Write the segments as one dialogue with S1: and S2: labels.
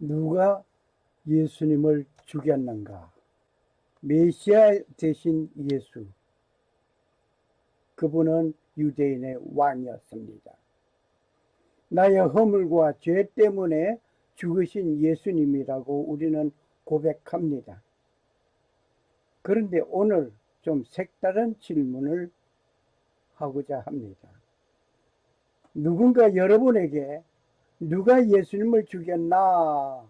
S1: 누가 예수님을 죽였는가? 메시아 대신 예수. 그분은 유대인의 왕이었습니다. 나의 허물과 죄 때문에 죽으신 예수님이라고 우리는 고백합니다. 그런데 오늘 좀 색다른 질문을 하고자 합니다. 누군가 여러분에게 누가 예수님을 죽였나?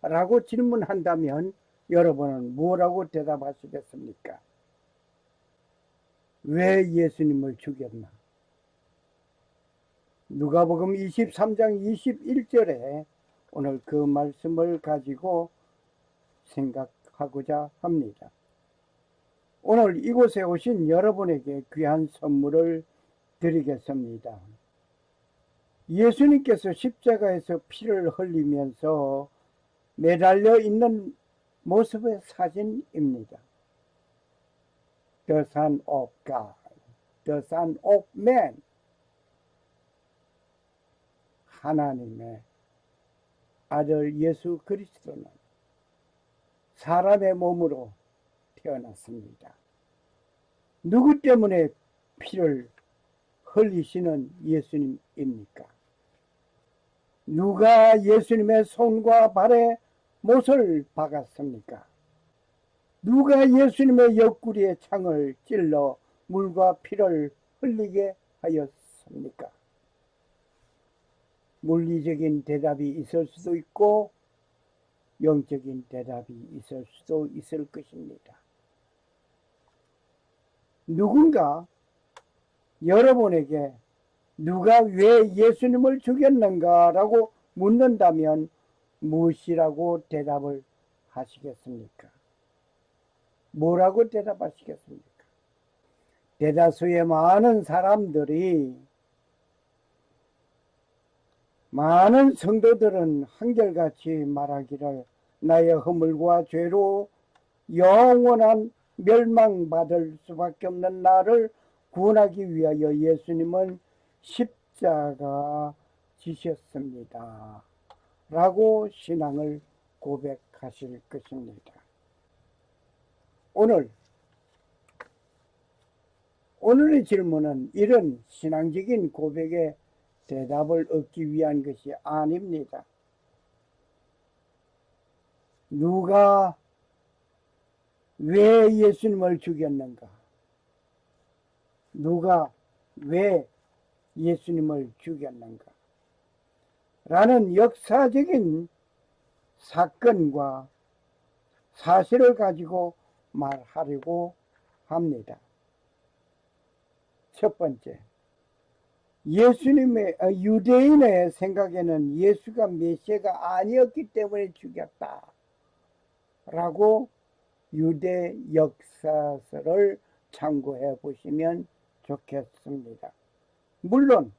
S1: 라고 질문한다면 여러분은 뭐라고 대답하시겠습니까? 왜 예수님을 죽였나? 누가복음 23장 21절에 오늘 그 말씀을 가지고 생각하고자 합니다. 오늘 이곳에 오신 여러분에게 귀한 선물을 드리겠습니다. 예수님께서 십자가에서 피를 흘리면서 매달려 있는 모습의 사진입니다. The Son of God, The Son of Man. 하나님의 아들 예수 그리스도는 사람의 몸으로 태어났습니다. 누구 때문에 피를 흘리시는 예수님입니까? 누가 예수님의 손과 발에 못을 박았습니까? 누가 예수님의 옆구리에 창을 찔러 물과 피를 흘리게 하였습니까? 물리적인 대답이 있을 수도 있고 영적인 대답이 있을 수도 있을 것입니다. 누군가 여러분에게 누가 왜 예수님을 죽였는가 라고 묻는다면 무엇이라고 대답을 하시겠습니까? 뭐라고 대답하시겠습니까? 대다수의 많은 사람들이, 많은 성도들은 한결같이 말하기를 나의 허물과 죄로 영원한 멸망받을 수밖에 없는 나를 구원하기 위하여 예수님은 십자가 지셨습니다. 라고 신앙을 고백하실 것입니다. 오늘의 질문은 이런 신앙적인 고백에 대답을 얻기 위한 것이 아닙니다. 누가 왜 예수님을 죽였는가? 누가 왜 예수님을 죽였는가? 라는 역사적인 사건과 사실을 가지고 말하려고 합니다. 첫 번째, 유대인의 생각에는 예수가 메시아가 아니었기 때문에 죽였다 라고 유대 역사서를 참고해 보시면 좋겠습니다. 물론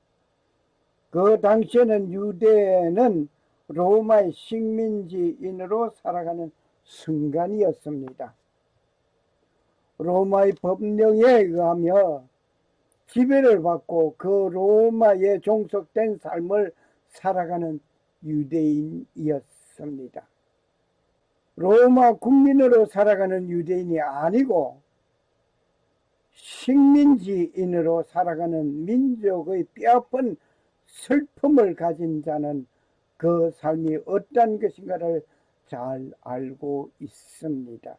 S1: 그 당시에는 유대는 로마의 식민지인으로 살아가는 순간이었습니다. 로마의 법령에 의하며 지배를 받고 그 로마에 종속된 삶을 살아가는 유대인이었습니다. 로마 국민으로 살아가는 유대인이 아니고 식민지인으로 살아가는 민족의 뼈아픈 슬픔을 가진 자는 그 삶이 어떤 것인가를 잘 알고 있습니다.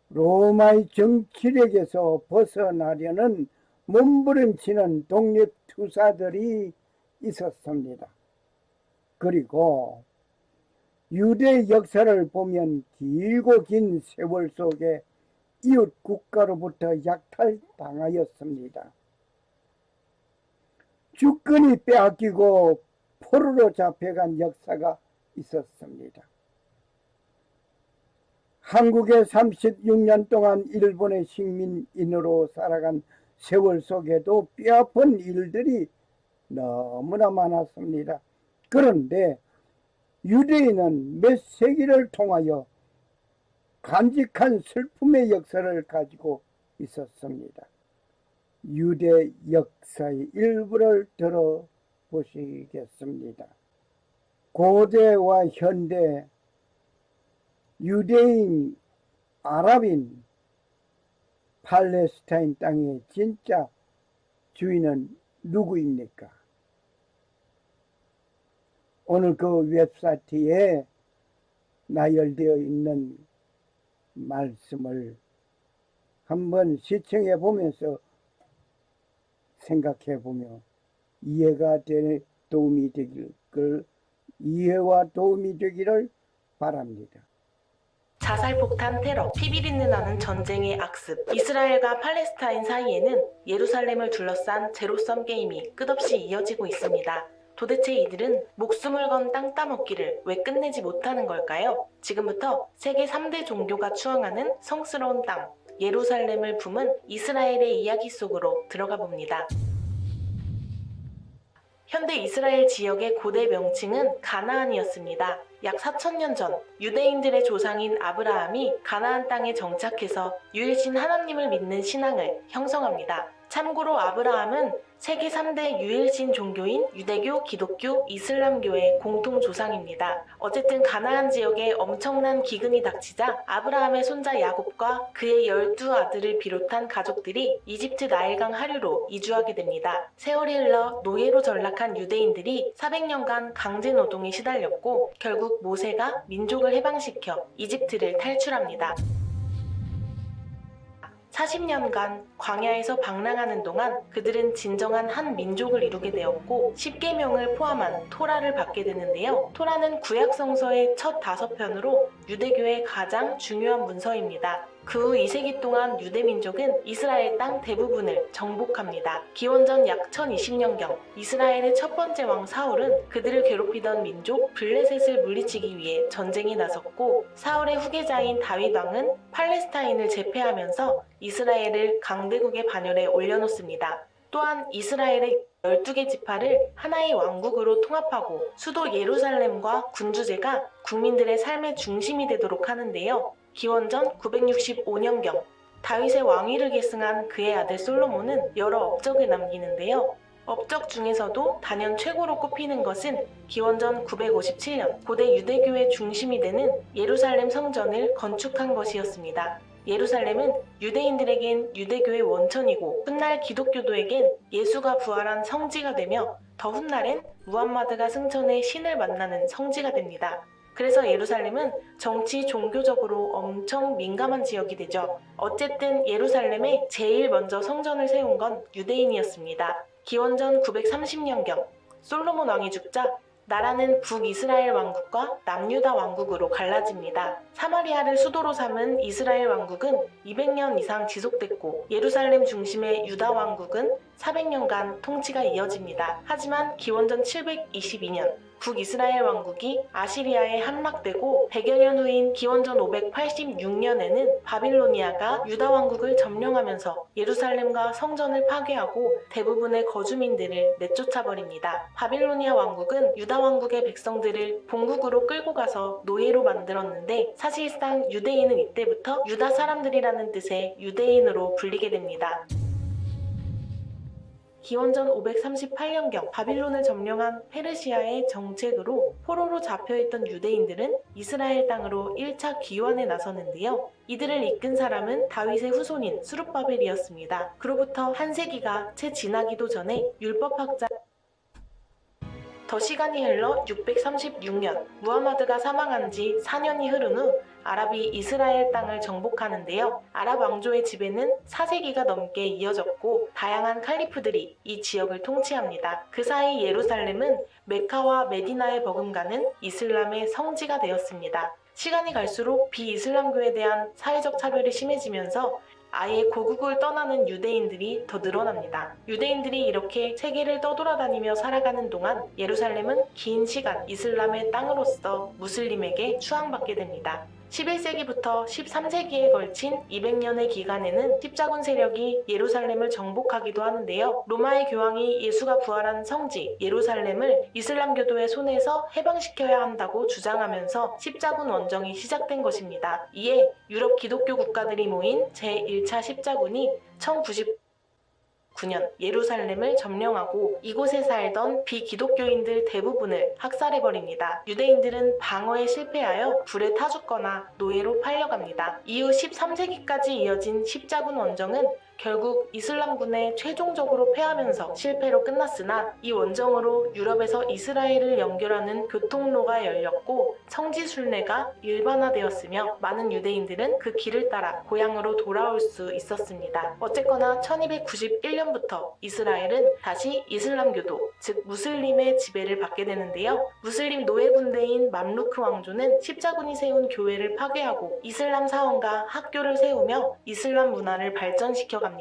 S1: 로마의 정치력에서 벗어나려는 몸부림치는 독립투사들이 있었습니다. 그리고 유대 역사를 보면 길고 긴 세월 속에 이웃 국가로부터 약탈당하였습니다. 주권이 빼앗기고 포로로 잡혀간 역사가 있었습니다. 한국에 36년 동안 일본의 식민인으로 살아간 세월 속에도 뼈아픈 일들이 너무나 많았습니다. 그런데 유대인은 몇 세기를 통하여 간직한 슬픔의 역사를 가지고 있었습니다. 유대 역사의 일부를 들어보시겠습니다. 고대와 현대 유대인, 아랍인, 팔레스타인 땅의 진짜 주인은 누구입니까? 오늘 그 웹사이트에 나열되어 있는 말씀을 한번 시청해 보면서 생각해 보며 이해와 도움이 되기를 바랍니다.
S2: 자살폭탄 테러, 피비린내 나는 전쟁의 악습. 이스라엘과 팔레스타인 사이에는 예루살렘을 둘러싼 제로섬 게임이 끝없이 이어지고 있습니다. 도대체 이들은 목숨을 건 땅 따먹기를 왜 끝내지 못하는 걸까요? 지금부터 세계 3대 종교가 추앙하는 성스러운 땅, 예루살렘을 품은 이스라엘의 이야기 속으로 들어가 봅니다. 현대 이스라엘 지역의 고대 명칭은 가나안이었습니다. 약 4,000년 전 유대인들의 조상인 아브라함이 가나안 땅에 정착해서 유일신 하나님을 믿는 신앙을 형성합니다. 참고로 아브라함은 세계 3대 유일신 종교인 유대교, 기독교, 이슬람교의 공통 조상입니다. 어쨌든 가나안 지역에 엄청난 기근이 닥치자 아브라함의 손자 야곱과 그의 12아들을 비롯한 가족들이 이집트 나일강 하류로 이주하게 됩니다. 세월이 흘러 노예로 전락한 유대인들이 400년간 강제 노동에 시달렸고 결국 모세가 민족을 해방시켜 이집트를 탈출합니다. 40년간 광야에서 방랑하는 동안 그들은 진정한 한 민족을 이루게 되었고 10계명을 포함한 토라를 받게 되는데요. 토라는 구약 성서의 첫 5편으로 유대교의 가장 중요한 문서입니다. 그 후 2세기 동안 유대민족은 이스라엘 땅 대부분을 정복합니다. 기원전 약 1020년경 이스라엘의 첫 번째 왕 사울은 그들을 괴롭히던 민족 블레셋을 물리치기 위해 전쟁에 나섰고 사울의 후계자인 다윗 왕은 팔레스타인을 제패하면서 이스라엘을 강대국의 반열에 올려놓습니다. 또한 이스라엘의 12개 지파를 하나의 왕국으로 통합하고 수도 예루살렘과 군주제가 국민들의 삶의 중심이 되도록 하는데요. 기원전 965년경 다윗의 왕위를 계승한 그의 아들 솔로몬은 여러 업적을 남기는데요. 업적 중에서도 단연 최고로 꼽히는 것은 기원전 957년 고대 유대교의 중심이 되는 예루살렘 성전을 건축한 것이었습니다. 예루살렘은 유대인들에겐 유대교의 원천이고 훗날 기독교도에겐 예수가 부활한 성지가 되며 더 훗날엔 무함마드가 승천해 신을 만나는 성지가 됩니다. 그래서 예루살렘은 정치, 종교적으로 엄청 민감한 지역이 되죠. 어쨌든 예루살렘에 제일 먼저 성전을 세운 건 유대인이었습니다. 기원전 930년경 솔로몬 왕이 죽자 나라는 북이스라엘 왕국과 남유다 왕국으로 갈라집니다. 사마리아를 수도로 삼은 이스라엘 왕국은 200년 이상 지속됐고 예루살렘 중심의 유다 왕국은 400년간 통치가 이어집니다. 하지만 기원전 722년 북이스라엘 왕국이 아시리아에 함락되고 100여 년 후인 기원전 586년에는 바빌로니아가 유다 왕국을 점령하면서 예루살렘과 성전을 파괴하고 대부분의 거주민들을 내쫓아버립니다. 바빌로니아 왕국은 유다 왕국의 백성들을 본국으로 끌고 가서 노예로 만들었는데 사실상 유대인은 이때부터 유다 사람들이라는 뜻의 유대인으로 불리게 됩니다. 기원전 538년경 바빌론을 점령한 페르시아의 정책으로 포로로 잡혀있던 유대인들은 이스라엘 땅으로 1차 귀환에 나서는데요. 이들을 이끈 사람은 다윗의 후손인 스룹바벨이었습니다. 그로부터 한 세기가 채 지나기도 전에 율법학자 더 시간이 흘러 636년 무하마드가 사망한 지 4년이 흐른 후 아랍이 이스라엘 땅을 정복하는데요. 아랍 왕조의 지배는 4세기가 넘게 이어졌고 다양한 칼리프들이 이 지역을 통치합니다. 그 사이 예루살렘은 메카와 메디나에 버금가는 이슬람의 성지가 되었습니다. 시간이 갈수록 비이슬람교에 대한 사회적 차별이 심해지면서 아예 고국을 떠나는 유대인들이 더 늘어납니다. 유대인들이 이렇게 세계를 떠돌아다니며 살아가는 동안 예루살렘은 긴 시간 이슬람의 땅으로서 무슬림에게 추앙받게 됩니다. 11세기부터 13세기에 걸친 200년의 기간에는 십자군 세력이 예루살렘을 정복하기도 하는데요. 로마의 교황이 예수가 부활한 성지 예루살렘을 이슬람교도의 손에서 해방시켜야 한다고 주장하면서 십자군 원정이 시작된 것입니다. 이에 유럽 기독교 국가들이 모인 제1차 십자군이 1090 39년 예루살렘을 점령하고 이곳에 살던 비기독교인들 대부분을 학살해버립니다. 유대인들은 방어에 실패하여 불에 타 죽거나 노예로 팔려갑니다. 이후 13세기까지 이어진 십자군 원정은 결국 이슬람군에 최종적으로 패하면서 실패로 끝났으나 이 원정으로 유럽에서 이스라엘을 연결하는 교통로가 열렸고 성지순례가 일반화되었으며 많은 유대인들은 그 길을 따라 고향으로 돌아올 수 있었습니다. 어쨌거나 1291년부터 이스라엘은 다시 이슬람교도, 즉 무슬림의 지배를 받게 되는데요. 무슬림 노예 군대인 맘루크 왕조는 십자군이 세운 교회를 파괴하고 이슬람 사원과 학교를 세우며 이슬람 문화를 발전시켜 갑니다.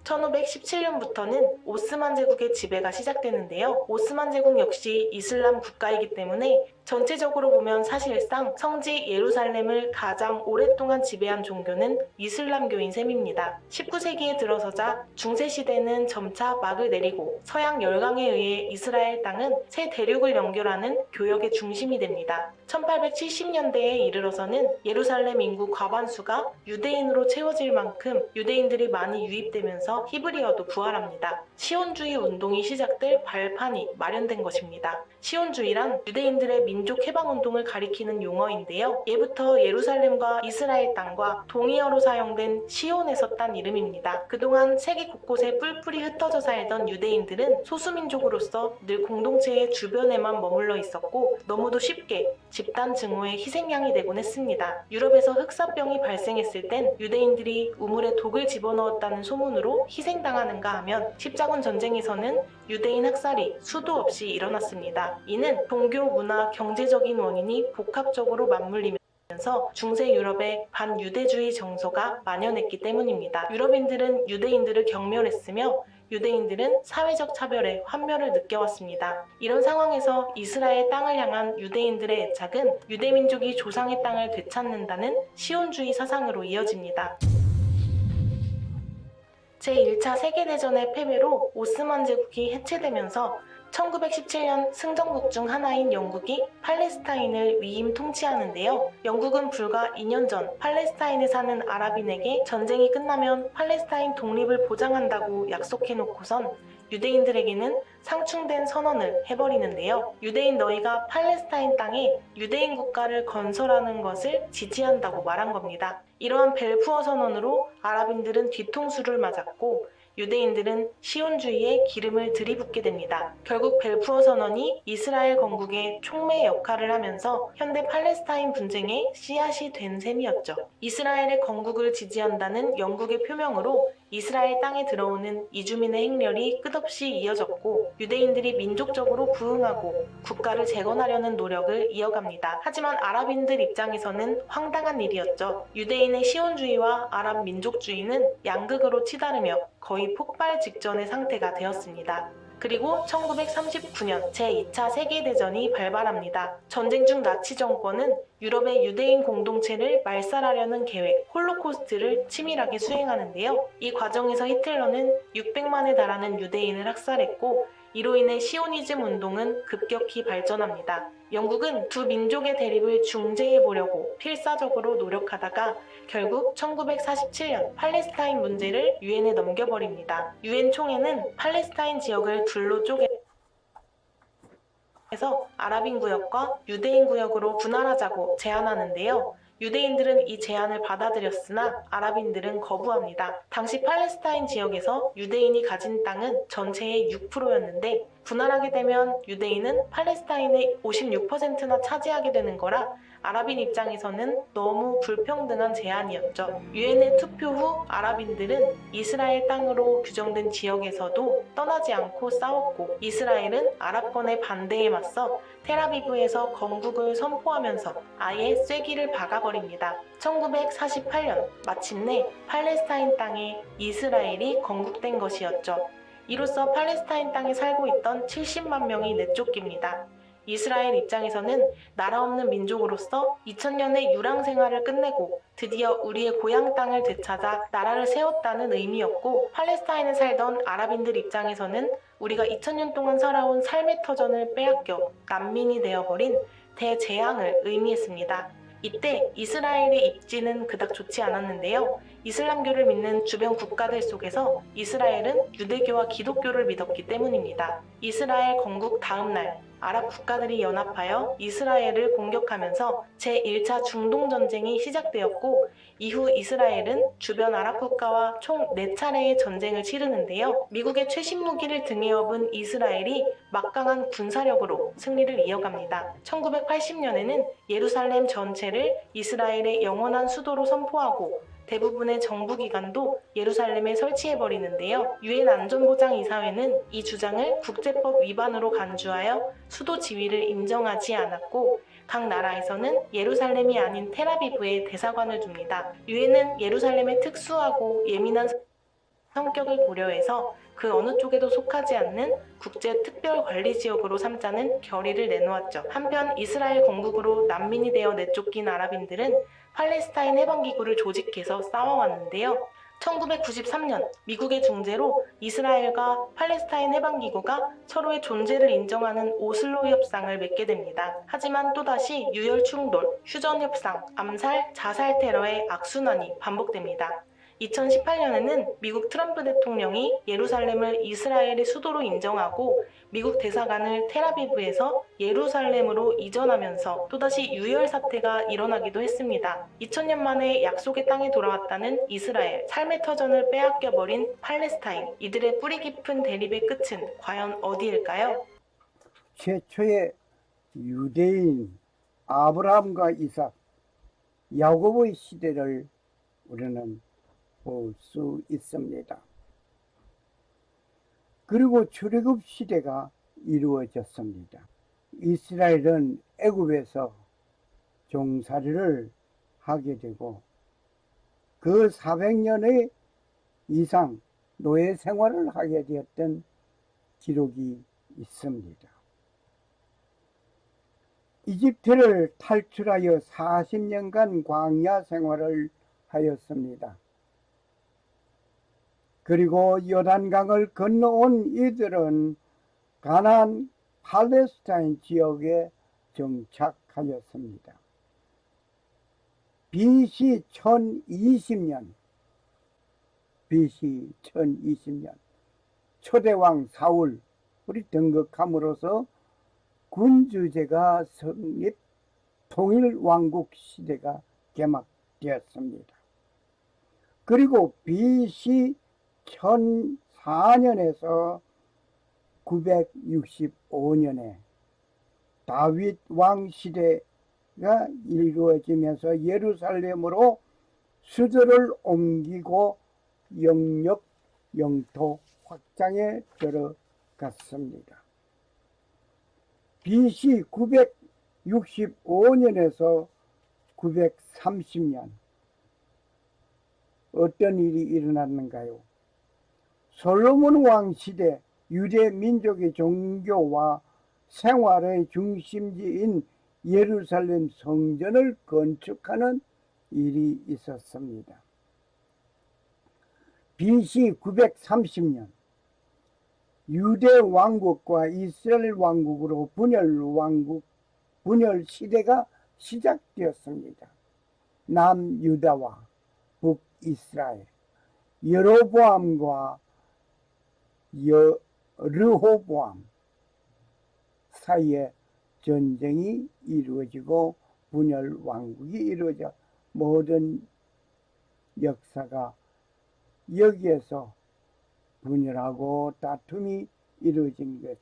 S2: 1517년부터는 오스만 제국의 지배가 시작되는데요. 오스만 제국 역시 이슬람 국가이기 때문에 전체적으로 보면 사실상 성지 예루살렘을 가장 오랫동안 지배한 종교는 이슬람교인 셈입니다. 19세기에 들어서자 중세시대는 점차 막을 내리고 서양 열강에 의해 이스라엘 땅은 새 대륙을 연결하는 교역의 중심이 됩니다. 1870년대에 이르러서는 예루살렘 인구 과반수가 유대인으로 채워질 만큼 유대인들이 많이 유입되면서 히브리어도 부활합니다. 시온주의 운동이 시작될 발판이 마련된 것입니다. 시온주의란 유대인들의 민족 해방 운동을 가리키는 용어인데요. 예부터 예루살렘과 이스라엘 땅과 동의어로 사용된 시온에서 딴 이름입니다. 그동안 세계 곳곳에 뿔뿔이 흩어져 살던 유대인들은 소수민족으로서 늘 공동체의 주변에만 머물러 있었고 너무도 쉽게 집단 증오의 희생양이 되곤 했습니다. 유럽에서 흑사병이 발생했을 땐 유대인들이 우물에 독을 집어넣었다는 소문으로 희생당하는가 하면 십자군 전쟁에서는 유대인 학살이 수도 없이 일어났습니다. 이는 종교, 문화, 경제적인 원인이 복합적으로 맞물리면서 중세 유럽에 반유대주의 정서가 만연했기 때문입니다. 유럽인들은 유대인들을 경멸했으며 유대인들은 사회적 차별에 환멸을 느껴왔습니다. 이런 상황에서 이스라엘 땅을 향한 유대인들의 애착은 유대민족이 조상의 땅을 되찾는다는 시온주의 사상으로 이어집니다. 제1차 세계대전의 패배로 오스만 제국이 해체되면서 1917년 승전국 중 하나인 영국이 팔레스타인을 위임 통치하는데요. 영국은 불과 2년 전 팔레스타인에 사는 아랍인에게 전쟁이 끝나면 팔레스타인 독립을 보장한다고 약속해놓고선 유대인들에게는 상충된 선언을 해버리는데요. 유대인 너희가 팔레스타인 땅에 유대인 국가를 건설하는 것을 지지한다고 말한 겁니다. 이러한 벨푸어 선언으로 아랍인들은 뒤통수를 맞았고 유대인들은 시온주의에 기름을 들이붓게 됩니다. 결국 벨푸어 선언이 이스라엘 건국의 촉매 역할을 하면서 현대 팔레스타인 분쟁의 씨앗이 된 셈이었죠. 이스라엘의 건국을 지지한다는 영국의 표명으로 이스라엘 땅에 들어오는 이주민의 행렬이 끝없이 이어졌고 유대인들이 민족적으로 부흥하고 국가를 재건하려는 노력을 이어갑니다. 하지만 아랍인들 입장에서는 황당한 일이었죠. 유대인의 시온주의와 아랍 민족주의는 양극으로 치달으며 거의 폭발 직전의 상태가 되었습니다. 그리고 1939년 제2차 세계대전이 발발합니다. 전쟁 중 나치 정권은 유럽의 유대인 공동체를 말살하려는 계획, 홀로코스트를 치밀하게 수행하는데요. 이 과정에서 히틀러는 600만에 달하는 유대인을 학살했고 이로 인해 시오니즘 운동은 급격히 발전합니다. 영국은 두 민족의 대립을 중재해보려고 필사적으로 노력하다가 결국 1947년 팔레스타인 문제를 유엔에 넘겨버립니다. 유엔 총회는 팔레스타인 지역을 둘로 쪼개서 아랍인 구역과 유대인 구역으로 분할하자고 제안하는데요. 유대인들은 이 제안을 받아들였으나 아랍인들은 거부합니다. 당시 팔레스타인 지역에서 유대인이 가진 땅은 전체의 6%였는데 분할하게 되면 유대인은 팔레스타인의 56%나 차지하게 되는 거라 아랍인 입장에서는 너무 불평등한 제안이었죠. 유엔의 투표 후 아랍인들은 이스라엘 땅으로 규정된 지역에서도 떠나지 않고 싸웠고 이스라엘은 아랍권의 반대에 맞서 텔아비브에서 건국을 선포하면서 아예 쐐기를 박아버립니다. 1948년 마침내 팔레스타인 땅에 이스라엘이 건국된 것이었죠. 이로써 팔레스타인 땅에 살고 있던 70만 명이 내쫓깁니다. 이스라엘 입장에서는 나라 없는 민족으로서 2000년의 유랑 생활을 끝내고 드디어 우리의 고향 땅을 되찾아 나라를 세웠다는 의미였고 팔레스타인에 살던 아랍인들 입장에서는 우리가 2000년 동안 살아온 삶의 터전을 빼앗겨 난민이 되어버린 대재앙을 의미했습니다. 이때 이스라엘의 입지는 그닥 좋지 않았는데요. 이슬람교를 믿는 주변 국가들 속에서 이스라엘은 유대교와 기독교를 믿었기 때문입니다. 이스라엘 건국 다음 날 아랍 국가들이 연합하여 이스라엘을 공격하면서 제1차 중동전쟁이 시작되었고, 이후 이스라엘은 주변 아랍 국가와 총 4차례의 전쟁을 치르는데요. 미국의 최신 무기를 등에 업은 이스라엘이 막강한 군사력으로 승리를 이어갑니다. 1980년에는 예루살렘 전체를 이스라엘의 영원한 수도로 선포하고 대부분의 정부기관도 예루살렘에 설치해버리는데요. 유엔 안전보장이사회는 이 주장을 국제법 위반으로 간주하여 수도 지위를 인정하지 않았고, 각 나라에서는 예루살렘이 아닌 텔아비브에 대사관을 둡니다. 유엔은 예루살렘의 특수하고 예민한 성격을 고려해서 그 어느 쪽에도 속하지 않는 국제 특별 관리 지역으로 삼자는 결의를 내놓았죠. 한편 이스라엘 건국으로 난민이 되어 내쫓긴 아랍인들은 팔레스타인 해방기구를 조직해서 싸워왔는데요. 1993년 미국의 중재로 이스라엘과 팔레스타인 해방기구가 서로의 존재를 인정하는 오슬로 협상을 맺게 됩니다. 하지만 또다시 유혈 충돌, 휴전 협상, 암살, 자살 테러의 악순환이 반복됩니다. 2018년에는 미국 트럼프 대통령이 예루살렘을 이스라엘의 수도로 인정하고 미국 대사관을 텔아비브에서 예루살렘으로 이전하면서 또다시 유혈 사태가 일어나기도 했습니다. 2000년 만에 약속의 땅에 돌아왔다는 이스라엘, 삶의 터전을 빼앗겨버린 팔레스타인, 이들의 뿌리 깊은 대립의 끝은 과연 어디일까요?
S1: 최초의 유대인 아브라함과 이삭, 야곱의 시대를 우리는 볼 수 있습니다. 그리고 출애굽 시대가 이루어졌습니다. 이스라엘은 애굽에서 종살이를 하게 되고 그 400년의 이상 노예 생활을 하게 되었던 기록이 있습니다. 이집트를 탈출하여 40년간 광야 생활을 하였습니다. 그리고 요단강을 건너온 이들은 가나안 팔레스타인 지역에 정착하였습니다. BC 1020년 초대왕 사울이 등극함으로써 군주제가 성립, 통일왕국 시대가 개막되었습니다. 그리고 BC 1004년에서 965년에 다윗 왕 시대가 이루어지면서 예루살렘으로 수도를 옮기고 영토 확장에 들어갔습니다. BC 965년에서 930년 어떤 일이 일어났는가요? 솔로몬 왕 시대 유대 민족의 종교와 생활의 중심지인 예루살렘 성전을 건축하는 일이 있었습니다. BC 930년 유대 왕국과 이스라엘 왕국으로 분열 시대가 시작되었습니다. 남유다와 북이스라엘, 여로보암과 르호보암 사이에 전쟁이 이루어지고 분열 왕국이 이루어져 모든 역사가 여기에서 분열하고 다툼이 이루어진 것,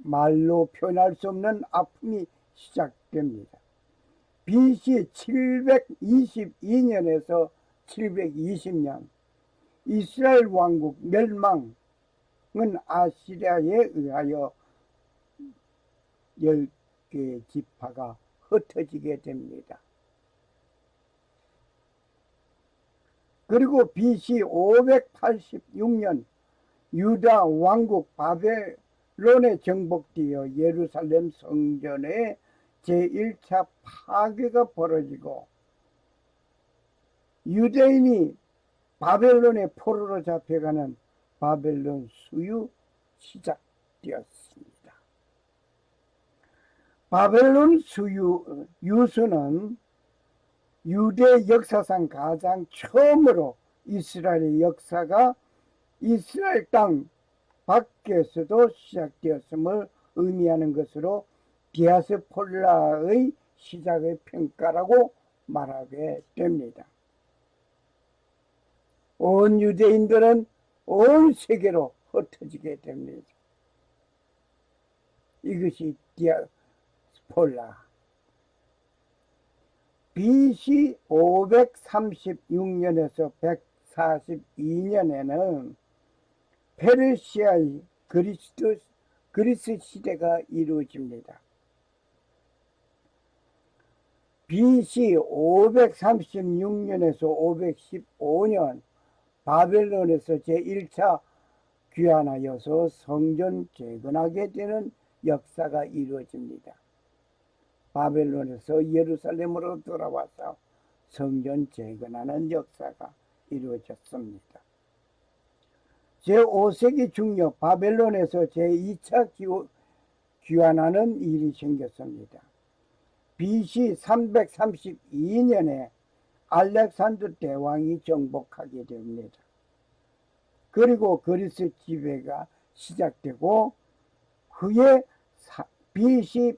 S1: 말로 표현할 수 없는 아픔이 시작됩니다. BC 722년에서 720년 이스라엘 왕국 멸망은 아시리아에 의하여 10개의 지파가 흩어지게 됩니다. 그리고 BC 586년 유다 왕국 바벨론에 정복되어 예루살렘 성전의 제1차 파괴가 벌어지고 유대인이 바벨론의 포로로 잡혀가는 바벨론 수유 시작되었습니다. 바벨론 유수는 유대 역사상 가장 처음으로 이스라엘의 역사가 이스라엘 땅 밖에서도 시작되었음을 의미하는 것으로 디아스폴라의 시작의 평가라고 말하게 됩니다. 온 유대인들은 온 세계로 흩어지게 됩니다. 이것이 디아스폴라. BC 536년에서 142년에는 페르시아의 그리스 시대가 이루어집니다. BC 536년에서 515년 바벨론에서 제1차 귀환하여서 성전 재건하게 되는 역사가 이루어집니다. 바벨론에서 예루살렘으로 돌아와서 성전 재건하는 역사가 이루어졌습니다. 제5세기 중葉바벨론에서 제2차 귀환하는 일이 생겼습니다. BC 332년에 알렉산더 대왕이 정복하게 됩니다. 그리고 그리스 지배가 시작되고 후에 BC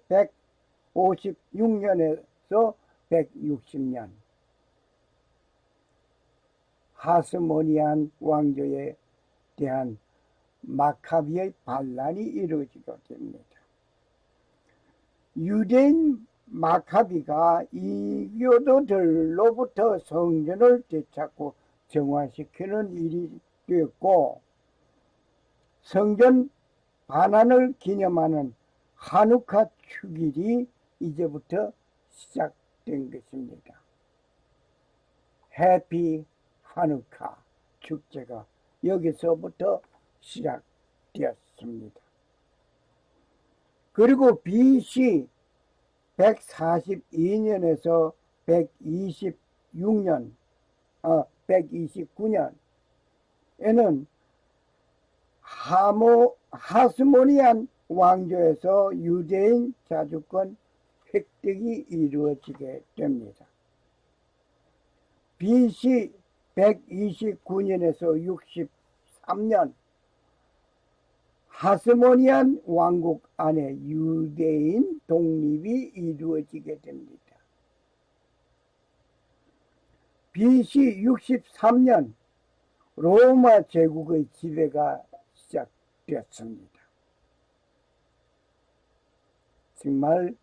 S1: 156년에서 160년 하스모니안 왕조에 대한 마카비의 반란이 이루어지게 됩니다. 유대인 마카비가 이교도들로부터 성전을 되찾고 정화시키는 일이 되었고, 성전 반환을 기념하는 하누카 축일이 이제부터 시작된 것입니다. 해피 하누카 축제가 여기서부터 시작되었습니다. 그리고 BC 142년에서 129년에는 하스모니안 왕조에서 유대인 자주권 획득이 이루어지게 됩니다. BC 129년에서 63년 하스모니안 왕국 안에 유대인 독립이 이루어지게 됩니다. BC 63년 로마 제국의 지배가 시작되었습니다. 정말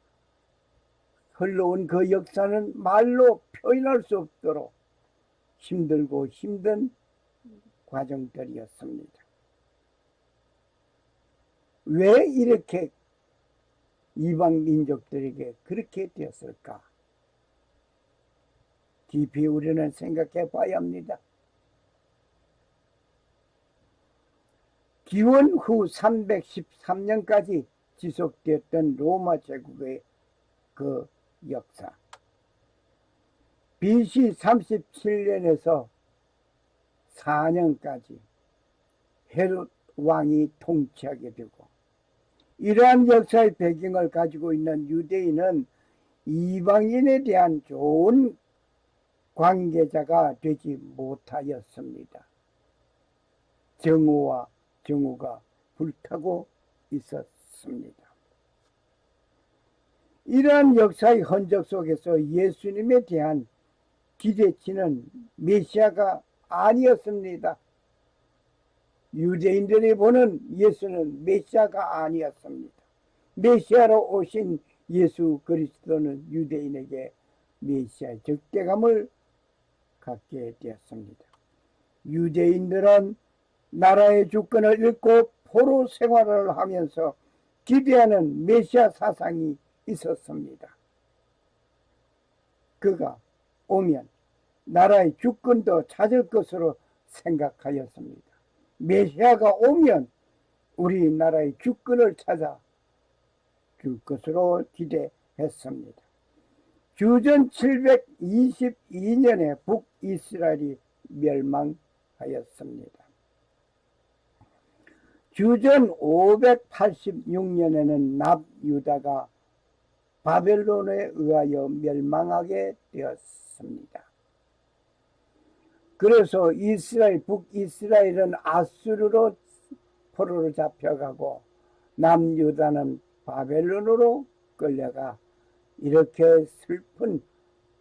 S1: 흘러온 그 역사는 말로 표현할 수 없도록 힘들고 힘든 과정들이었습니다. 왜 이렇게 이방 민족들에게 그렇게 되었을까? 깊이 우리는 생각해 봐야 합니다. 기원 후 313년까지 지속되었던 로마 제국의 그 역사. BC 37년에서 4년까지 헤롯 왕이 통치하게 되고, 이러한 역사의 배경을 가지고 있는 유대인은 이방인에 대한 좋은 관계자가 되지 못하였습니다. 정오와 정오가 불타고 있었습니다. 이러한 역사의 흔적 속에서 예수님에 대한 기대치는 메시아가 아니었습니다. 유대인들이 보는 예수는 메시아가 아니었습니다. 메시아로 오신 예수 그리스도는 유대인에게 메시아의 적대감을 갖게 되었습니다. 유대인들은 나라의 주권을 잃고 포로 생활을 하면서 기대하는 메시아 사상이 있었습니다. 그가 오면 나라의 주권도 찾을 것으로 생각하였습니다. 메시아가 오면 우리나라의 주권을 찾아 줄 것으로 기대했습니다. 주전 722년에 북이스라엘이 멸망하였습니다. 주전 586년에는 납유다가 바벨론에 의하여 멸망하게 되었습니다. 그래서 북이스라엘은 아수르로 포로로 잡혀가고 남유다는 바벨론으로 끌려가 이렇게 슬픈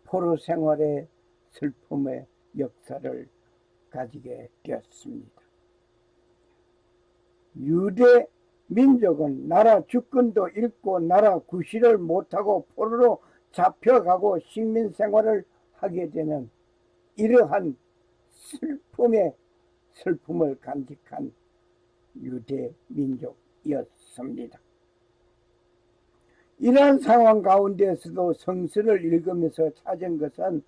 S1: 포로 생활의 슬픔의 역사를 가지게 되었습니다. 유대 민족은 나라 주권도 잃고 나라 구실을 못하고 포로로 잡혀가고 식민 생활을 하게 되는 이러한 슬픔을 간직한 유대 민족이었습니다. 이러한 상황 가운데서도 성서를 읽으면서 찾은 것은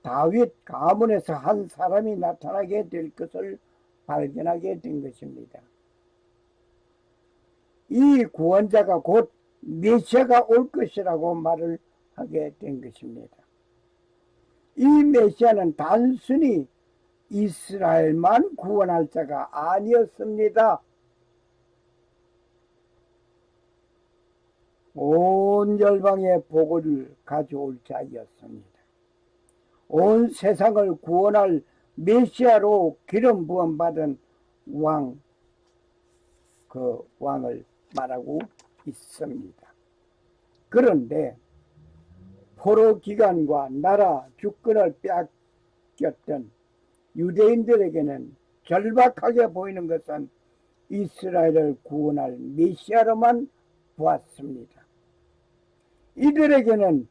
S1: 다윗 가문에서 한 사람이 나타나게 될 것을 발견하게 된 것입니다. 이 구원자가 곧 메시아가 올 것이라고 말을 하게 된 것입니다. 이 메시아는 단순히 이스라엘만 구원할 자가 아니었습니다. 온 열방의 복을 가져올 자였습니다. 온 세상을 구원할 메시아로 기름 부음 받은 그 왕을 말하고 있습니다. 그런데 포로 기간과 나라 주권을 빼앗겼던 유대인들에게는 절박하게 보이는 것은 이스라엘을 구원할 메시아로만 보았습니다. 이들에게는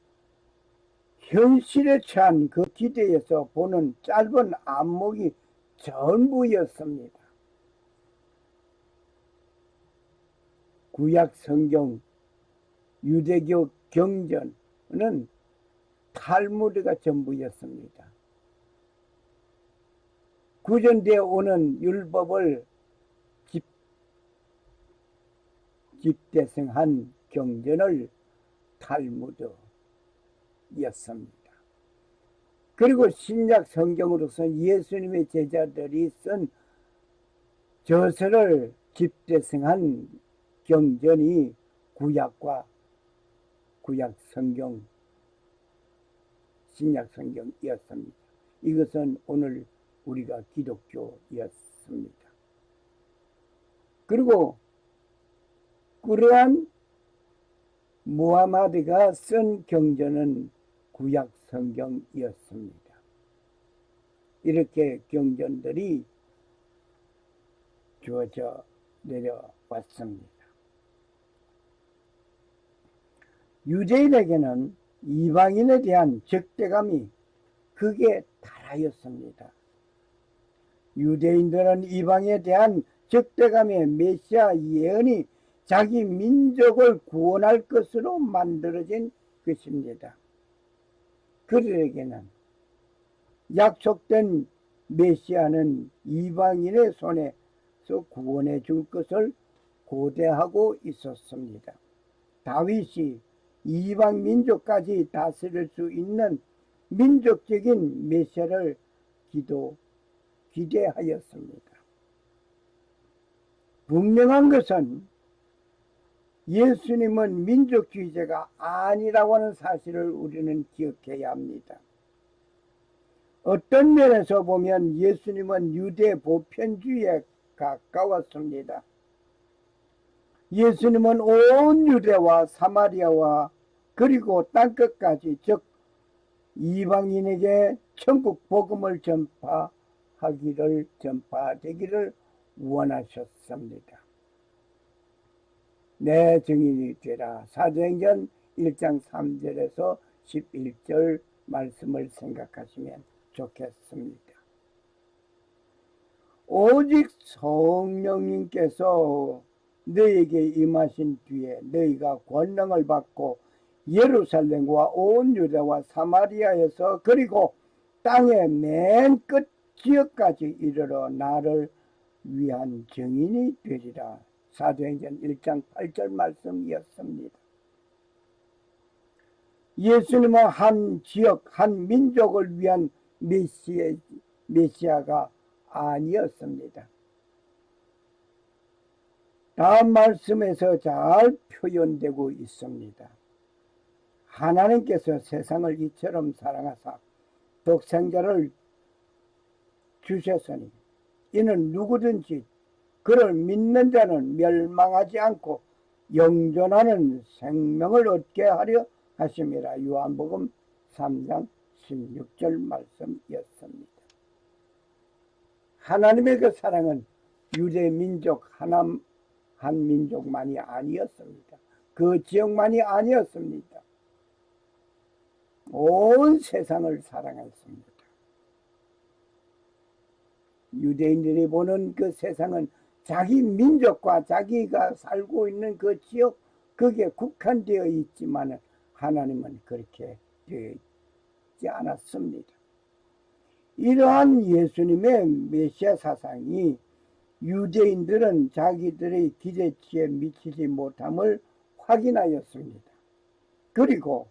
S1: 현실에 처한 그 기대에서 보는 짧은 안목이 전부였습니다. 구약 성경, 유대교 경전은 탈무드가 전부였습니다. 구전되어 오는 율법을 집대성한 경전을 탈무드였습니다. 그리고 신약 성경으로서 예수님의 제자들이 쓴 저서를 집대성한 경전이 구약 성경, 신약 성경이었습니다. 이것은 오늘 우리가 기독교였습니다. 그리고 그러한 무하마드가 쓴 경전은 구약 성경이었습니다. 이렇게 경전들이 주어져 내려왔습니다. 유대인에게는 이방인에 대한 적대감이 극에 달하였습니다. 유대인들은 이방에 대한 적대감의 메시아 예언이 자기 민족을 구원할 것으로 만들어진 것입니다. 그들에게는 약속된 메시아는 이방인의 손에서 구원해 줄 것을 고대하고 있었습니다. 다윗이 이방 민족까지 다스릴 수 있는 민족적인 메시아를 기대하였습니다. 분명한 것은 예수님은 민족주의자가 아니라고 하는 사실을 우리는 기억해야 합니다. 어떤 면에서 보면 예수님은 유대 보편주의에 가까웠습니다. 예수님은 온 유대와 사마리아와 그리고 땅끝까지 즉 이방인에게 천국 복음을 전파되기를 원하셨습니다. 내 증인이 되라. 사도행전 1장 3절에서 11절 말씀을 생각하시면 좋겠습니다. 오직 성령님께서 너희에게 임하신 뒤에 너희가 권능을 받고 예루살렘과 온 유대와 사마리아에서 그리고 땅의 맨 끝 지역까지 이르러 나를 위한 증인이 되리라. 사도행전 1장 8절 말씀이었습니다. 예수님은 한 지역, 한 민족을 위한 메시아가 아니었습니다. 다음 말씀에서 잘 표현되고 있습니다. 하나님께서 세상을 이처럼 사랑하사 독생자를 주셨으니 이는 누구든지 그를 믿는 자는 멸망하지 않고 영존하는 생명을 얻게 하려 하심이라. 요한복음 3장 16절 말씀이었습니다. 하나님의 그 사랑은 유대 민족 한 민족만이 아니었습니다. 그 지역만이 아니었습니다. 온 세상을 사랑했습니다. 유대인들이 보는 그 세상은 자기 민족과 자기가 살고 있는 그 지역, 거기에 국한되어 있지만 하나님은 그렇게 되어 있지 않았습니다. 이러한 예수님의 메시아 사상이 유대인들은 자기들의 기대치에 미치지 못함을 확인하였습니다. 그리고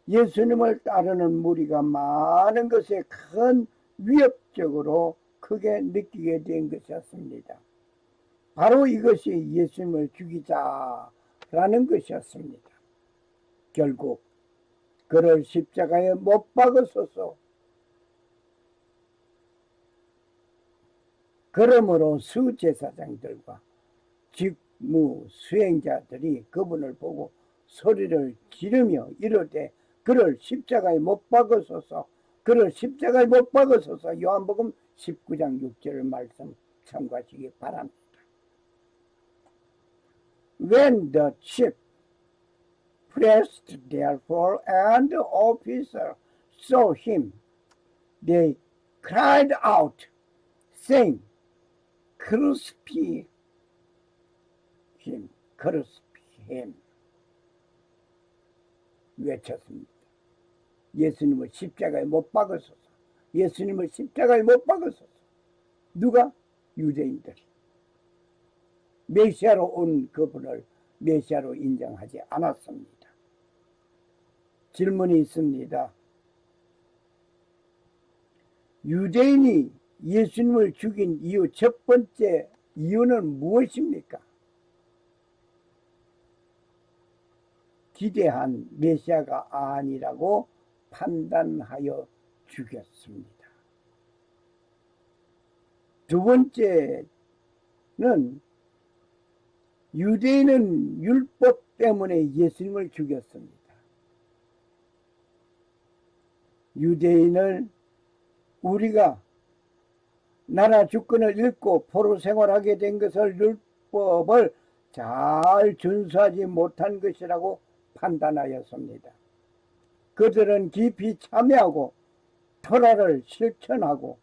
S1: 예수님을 따르는 무리가 많은 것에 큰 위협적으로 크게 느끼게 된 것이었습니다. 바로 이것이 예수님을 죽이자라는 것이었습니다. 결국 그를 십자가에 못 박으소서. 그러므로 수제사장들과 직무 수행자들이 그분을 보고 소리를 지르며 이르되 그를 십자가에 못 박으소서, 그를 십자가에 못 박으소서. 요한복음 19장 6절 말씀 참고하시기 바랍니다. When the chief priest therefore and the officer saw him, they cried out, saying, Crucify him, crucify him. 외쳤습니다. 예수님을 십자가에 못 박으소서. 예수님을 십자가에 못 박으소서. 누가? 유대인들. 메시아로 온 그분을 메시아로 인정하지 않았습니다. 질문이 있습니다. 유대인이 예수님을 죽인 이유, 첫 번째 이유는 무엇입니까? 기대한 메시아가 아니라고 판단하여 죽였습니다. 두 번째는 유대인은 율법 때문에 예수님을 죽였습니다. 유대인을 우리가 나라 주권을 잃고 포로 생활하게 된 것을 율법을 잘 준수하지 못한 것이라고 판단하였습니다. 그들은 깊이 참여하고 토라를 실천하고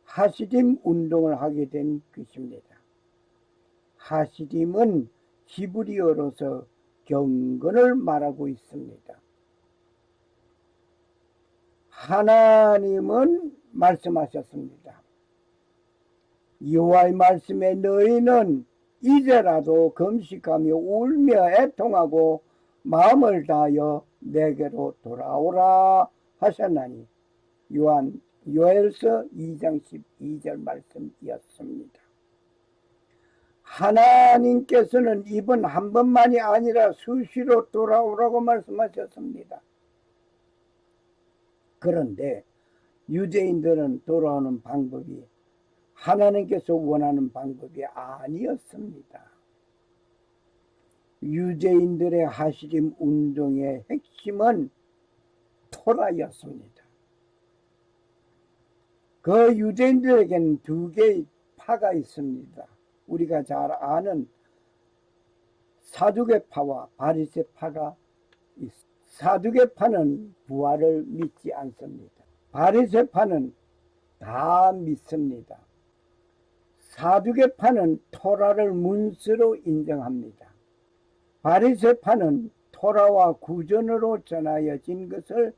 S1: 하시딤 운동을 하게 된 것입니다. 하시딤은 히브리어로서 경건을 말하고 있습니다. 하나님은 말씀하셨습니다. 여호와의 말씀에 너희는 이제라도 금식하며 울며 애통하고 마음을 다하여 내게로 돌아오라 하셨나니. 요엘서 2장 12절 말씀이었습니다. 하나님께서는 이번 한 번만이 아니라 수시로 돌아오라고 말씀하셨습니다. 그런데 유대인들은 돌아오는 방법이 하나님께서 원하는 방법이 아니었습니다. 유대인들의 하시림 운동의 핵심은 토라였습니다. 그 유대인들에게는 두 개의 파가 있습니다. 우리가 잘 아는 사두개파와 바리새파가 있습니다. 사두개파는 부활을 믿지 않습니다. 바리새파는 다 믿습니다. 사두개파는 토라를 문서로 인정합니다. 바리새파는 토라와 구전으로 전하여진 것을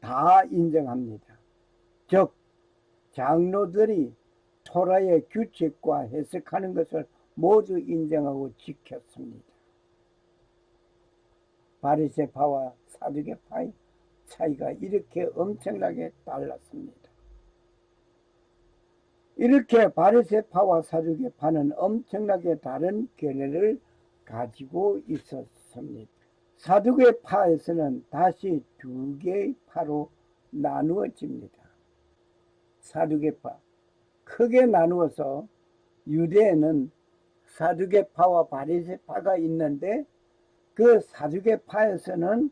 S1: 다 인정합니다. 즉 장로들이 토라의 규칙과 해석하는 것을 모두 인정하고 지켰습니다. 바리새파와 사두개파의 차이가 이렇게 엄청나게 달랐습니다. 이렇게 바리새파와 사두개파는 엄청나게 다른 견해를 가지고 있었습니다. 사두개파에서는 다시 두 개의 파로 나누어집니다. 사두개파. 크게 나누어서 유대에는 사두개파와 바리새파가 있는데 그 사두개파에서는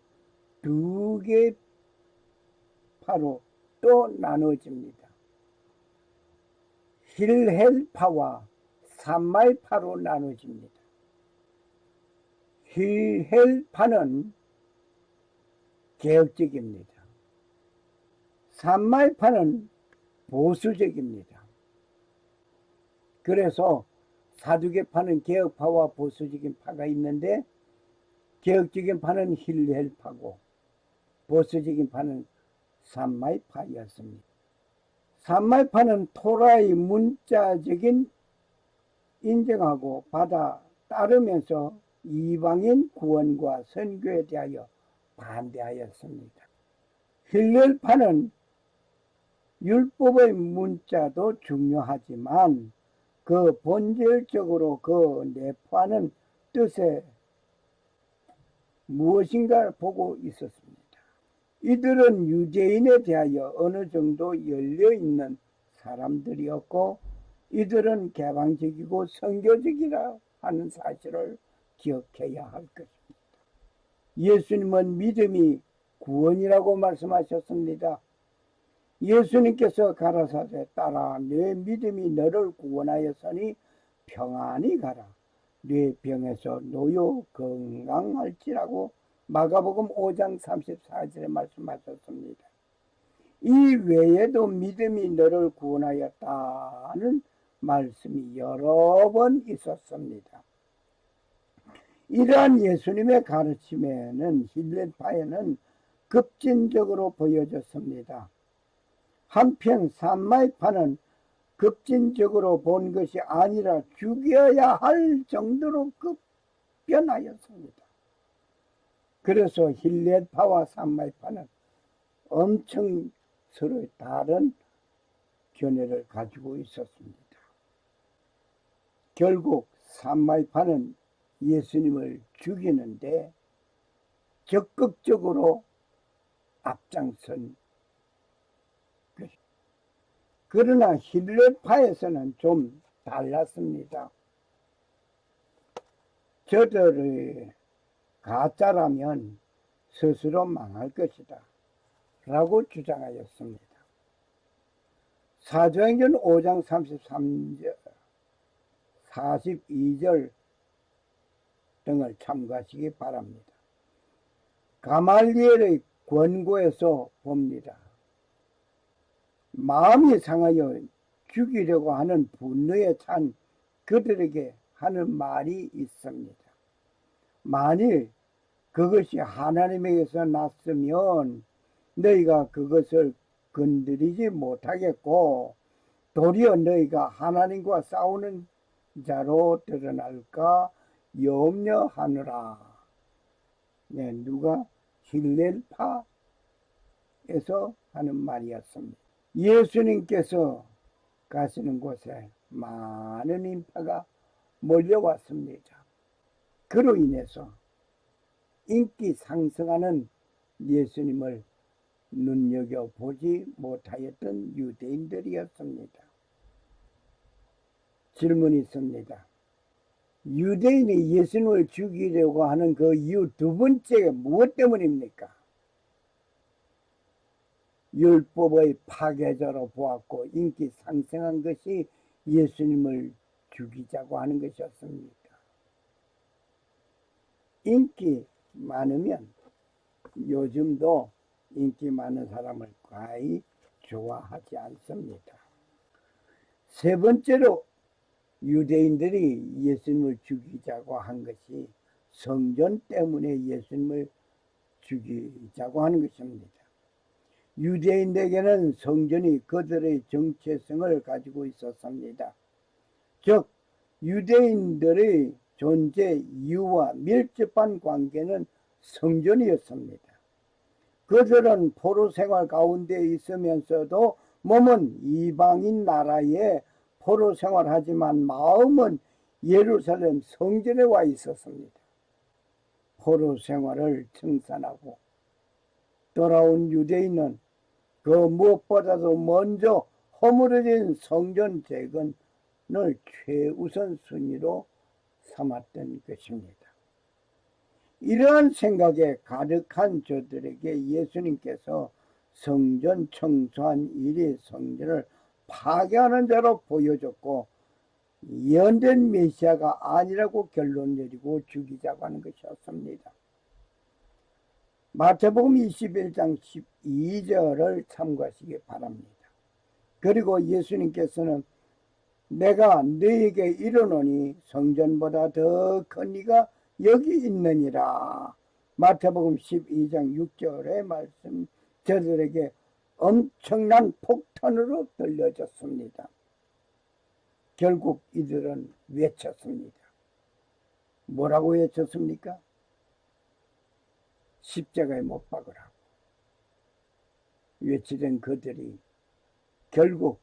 S1: 두 개의 파로 또 나누어집니다. 힐헬파와 삼마이파로 나누어집니다. 힐헬파는 개혁적입니다. 삼마이파는 보수적입니다. 그래서 사두개파는 개혁파와 보수적인 파가 있는데 개혁적인 파는 힐헬파고 보수적인 파는 삼마이파였습니다. 삼마이파는 토라의 문자적인 인정하고 받아 따르면서 이방인 구원과 선교에 대하여 반대하였습니다. 힐렐파는 율법의 문자도 중요하지만 그 본질적으로 그 내포하는 뜻에 무엇인가를 보고 있었습니다. 이들은 유대인에 대하여 어느 정도 열려있는 사람들이었고 이들은 개방적이고 선교적이라 하는 사실을 기억해야 할 것입니다. 예수님은 믿음이 구원이라고 말씀하셨습니다. 예수님께서 가라사대 따라 내 믿음이 너를 구원하였으니 평안히 가라. 내 병에서 놓여 건강할지라고 마가복음 5장 34절에 말씀하셨습니다. 이 외에도 믿음이 너를 구원하였다는 말씀이 여러 번 있었습니다. 이러한 예수님의 가르침에는 힐렐파에는 급진적으로 보여졌습니다. 한편 삼마이파는 급진적으로 본 것이 아니라 죽여야 할 정도로 급변하였습니다. 그래서 힐렐파와 삼마이파는 엄청 서로 다른 견해를 가지고 있었습니다. 결국 삼마이파는 예수님을 죽이는데 적극적으로 앞장선 것입니다. 그러나 힐렐파에서는 좀 달랐습니다. 저들의 가짜라면 스스로 망할 것이다 라고 주장하였습니다. 사도행전 5장 33절 42절 등을 참고하시기 바랍니다. 가말리엘의 권고에서 봅니다. 마음이 상하여 죽이려고 하는 분노에 찬 그들에게 하는 말이 있습니다. 만일 그것이 하나님에게서 났으면 너희가 그것을 건드리지 못하겠고 도리어 너희가 하나님과 싸우는 자로 드러날까 염려하느라. 네, 누가 힐렐파에서 하는 말이었습니다. 예수님께서 가시는 곳에 많은 인파가 몰려왔습니다. 그로 인해서 인기 상승하는 예수님을 눈여겨보지 못하였던 유대인들이었습니다. 질문이 있습니다. 유대인이 예수님을 죽이려고 하는 그 이유 두 번째가 무엇 때문입니까? 율법의 파괴자로 보았고 인기 상승한 것이 예수님을 죽이자고 하는 것이었습니다. 인기 많으면 요즘도 인기 많은 사람을 거의 좋아하지 않습니다. 세 번째로 유대인들이 예수님을 죽이자고 한 것이 성전 때문에 예수님을 죽이자고 하는 것입니다. 유대인에게는 성전이 그들의 정체성을 가지고 있었습니다. 즉 유대인들의 존재 이유와 밀접한 관계는 성전이었습니다. 그들은 포로 생활 가운데 있으면서도 몸은 이방인 나라에 포로 생활하지만 마음은 예루살렘 성전에 와 있었습니다. 포로 생활을 청산하고 돌아온 유대인은 그 무엇보다도 먼저 허물어진 성전 재건을 최우선 순위로 삼았던 것입니다. 이러한 생각에 가득한 저들에게 예수님께서 성전 청소한 일이 성전을 파괴하는 자로 보여졌고 예언된 메시아가 아니라고 결론 내리고 죽이자고 하는 것이었습니다. 마태복음 21장 12절을 참고하시기 바랍니다. 그리고 예수님께서는 내가 너에게 이르노니 성전보다 더 큰 이가 여기 있느니라. 마태복음 12장 6절의 말씀 저들에게 엄청난 폭탄으로 들려졌습니다. 결국 이들은 외쳤습니다. 뭐라고 외쳤습니까? 십자가에 못 박으라고 외치던 그들이 결국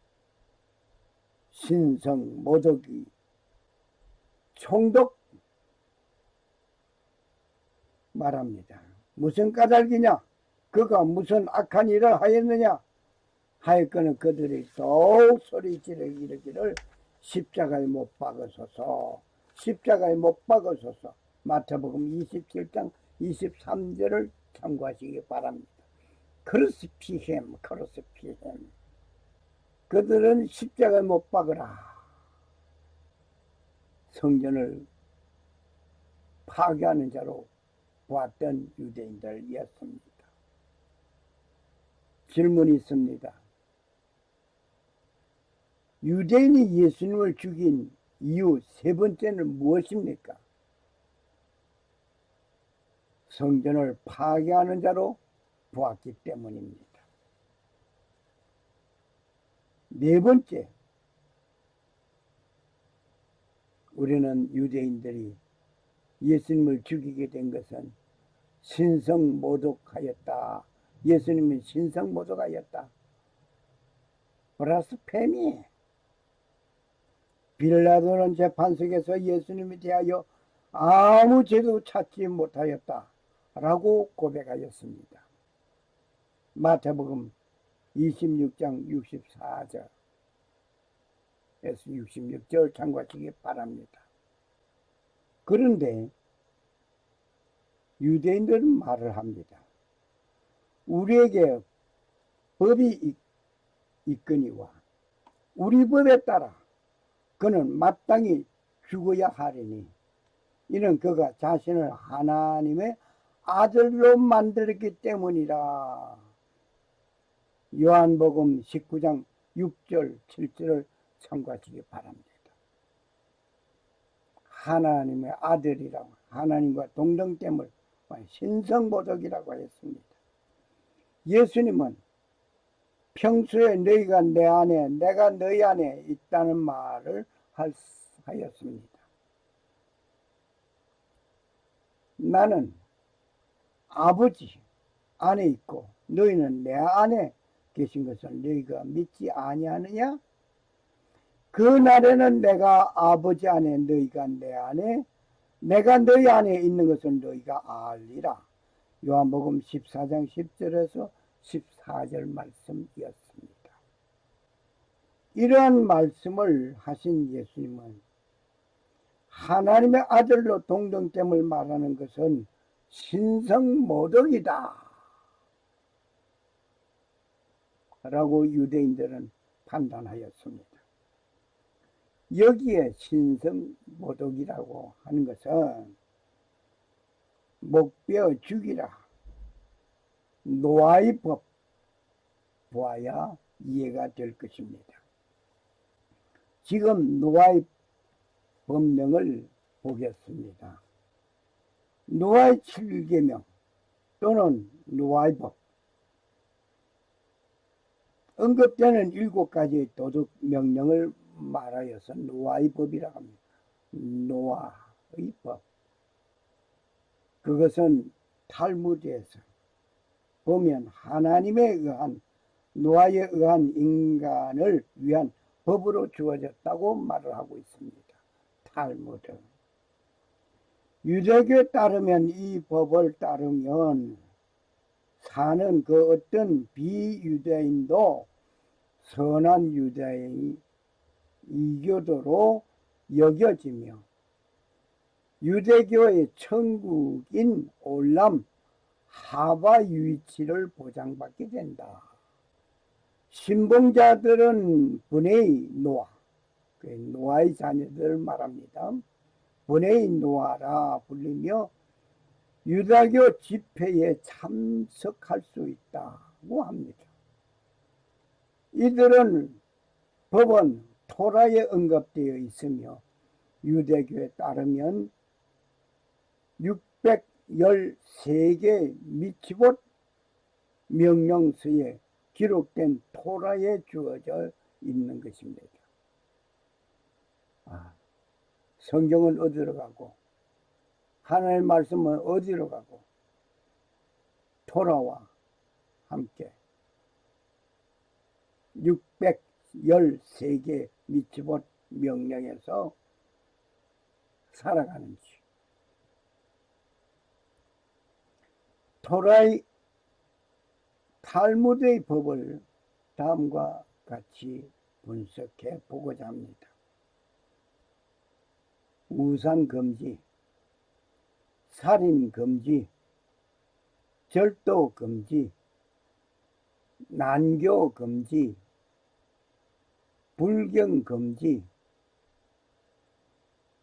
S1: 신성 모독이 총독 말합니다. 무슨 까닭이냐? 그가 무슨 악한 일을 하였느냐? 하였거늘 그들이 더욱 소리지르 이르기를 십자가에 못 박으소서, 십자가에 못 박으소서. 마태복음 27장 23절을 참고하시기 바랍니다. 크루시피햄. 그들은 십자가에 못 박으라. 성전을 파괴하는 자로 보았던 유대인들이었습니다. 질문이 있습니다. 유대인이 예수님을 죽인 이유 세 번째는 무엇입니까? 성전을 파괴하는 자로 보았기 때문입니다. 네 번째, 우리는 유대인들이 예수님을 죽이게 된 것은 신성모독하였다. 예수님은 신성모독하였다. 브라스페미. 빌라도는 재판석에서 예수님에 대하여 아무 죄도 찾지 못하였다 라고 고백하였습니다. 마태복음 26장 64절에서 66절 참고하시기 바랍니다. 그런데 유대인들은 말을 합니다. 우리에게 법이 있거니와 우리 법에 따라 그는 마땅히 죽어야 하리니 이는 그가 자신을 하나님의 아들로 만들었기 때문이라. 요한복음 19장 6절 7절을 참고하시기 바랍니다. 하나님의 아들이라고 하나님과 동등됨을 신성모독이라고 했습니다. 예수님은 평소에 너희가 내 안에 내가 너희 안에 있다는 말을 하였습니다. 나는 아버지 안에 있고 너희는 내 안에 계신 것을 너희가 믿지 아니하느냐? 그 날에는 내가 아버지 안에 너희가 내 안에 내가 너희 안에 있는 것을 너희가 알리라. 요한복음 14장 10절에서 14절 말씀이었습니다. 이러한 말씀을 하신 예수님은 하나님의 아들로 동등됨을 말하는 것은 신성모독이다 라고 유대인들은 판단하였습니다. 여기에 신성모독이라고 하는 것은 목베어 죽이라 노아의 법 보아야 이해가 될 것입니다. 지금 노아의 법령을 보겠습니다. 노아의 7계명 또는 노아의 법 언급되는 7가지의 도덕 명령을 말하여서 노아의 법이라고 합니다. 노아의 법. 그것은 탈무드에서 보면 하나님에 의한 노아에 의한 인간을 위한 법으로 주어졌다고 말을 하고 있습니다. 탈무드. 유대교에 따르면 이 법을 따르면 사는 그 어떤 비유대인도 선한 유대인이 이교도로 여겨지며 유대교의 천국인 올람 하바 유이치를 보장받게 된다. 신봉자들은 분의 노아, 노아의 자녀들을 말합니다. 분의 노아라 불리며 유다교 집회에 참석할 수 있다고 합니다. 이들은 법은 토라에 언급되어 있으며 유대교에 따르면 613개 미치봇 명령서에 기록된 토라에 주어져 있는 것입니다. 성경은 어디로 가고 하나님의 말씀은 어디로 가고 토라와 함께 613개 미치봇 명령에서 살아가는지. 토라의 탈무드의 법을 다음과 같이 분석해 보고자 합니다. 우상 금지, 살인 금지, 절도 금지, 난교 금지, 불경 금지,